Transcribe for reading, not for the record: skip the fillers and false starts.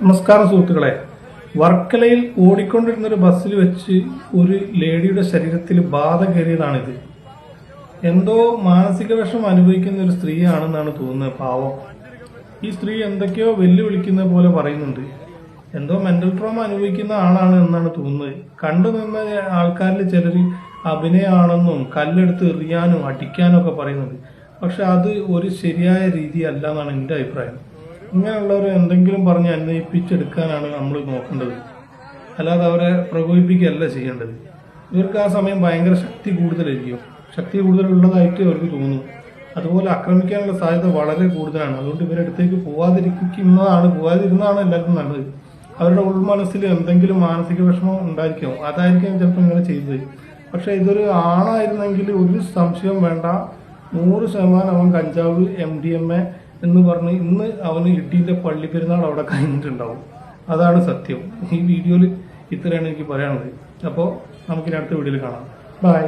നമസ്കാരം സുഹൃത്തുക്കളെ. വർക്കലയിൽ ഓടിക്കൊണ്ടിരുന്നൊരു ബസ്സിൽ വെച്ച് ഒരു ലേഡിയുടെ ശരീരത്തിൽ ബാധ കയറിയതാണിത്. എന്തോ മാനസിക വിഷമം അനുഭവിക്കുന്ന ഒരു സ്ത്രീയാണെന്നാണ് തോന്നുന്നത്. പാവം, ഈ സ്ത്രീ എന്തൊക്കെയോ വെല്ലുവിളിക്കുന്ന പോലെ പറയുന്നുണ്ട്. എന്തോ മെന്റൽ ട്രോമ അനുഭവിക്കുന്ന ആളാണ് എന്നാണ് തോന്നുന്നത്. കണ്ടു നിന്ന ആൾക്കാരിൽ ചിലർ അഭിനയമാണെന്നും കല്ലെടുത്ത് എറിയാനും അടിക്കാനും ഒക്കെ പറയുന്നുണ്ട്. പക്ഷെ അത് ഒരു ശരിയായ രീതി അല്ല എന്നാണ് എൻ്റെ അഭിപ്രായം. ഇങ്ങനെയുള്ളവർ എന്തെങ്കിലും പറഞ്ഞ് അന്വയിപ്പിച്ചെടുക്കാനാണ് നമ്മൾ നോക്കേണ്ടത്, അല്ലാതെ അവരെ പ്രകോപിപ്പിക്കുകയല്ല ചെയ്യേണ്ടത്. ഇവർക്ക് ആ സമയം ഭയങ്കര ശക്തി കൂടുതലായിരിക്കും, ശക്തി കൂടുതലുള്ളതായിട്ട് അവർക്ക് തോന്നും. അതുപോലെ ആക്രമിക്കാനുള്ള സാധ്യത വളരെ കൂടുതലാണ്. അതുകൊണ്ട് ഇവരുടെ അടുത്തേക്ക് പോകാതിരുന്നതാണ് എല്ലാവർക്കും നല്ലത്. അവരുടെ ഉൾമനസ്സിൽ എന്തെങ്കിലും മാനസിക വിഷമം ഉണ്ടായിരിക്കും, അതായിരിക്കും ചിലപ്പോൾ ഇങ്ങനെ ചെയ്തത്. പക്ഷെ ഇതൊരു ആണായിരുന്നെങ്കിൽ ഒരു സംശയം വേണ്ട, 100% അവൻ കഞ്ചാവ് MDMA എന്ന് പറഞ്ഞ് ഇന്ന് അവന് ഇട്ടീൻ്റെ പള്ളി പെരുന്നാൾ അവിടെ കഴിഞ്ഞിട്ടുണ്ടാവും. അതാണ് സത്യം. ഈ വീഡിയോയിൽ ഇത്രയാണ് എനിക്ക് പറയാനുള്ളത്. അപ്പോൾ നമുക്കിനി അടുത്ത വീഡിയോയിൽ കാണാം. ബൈ.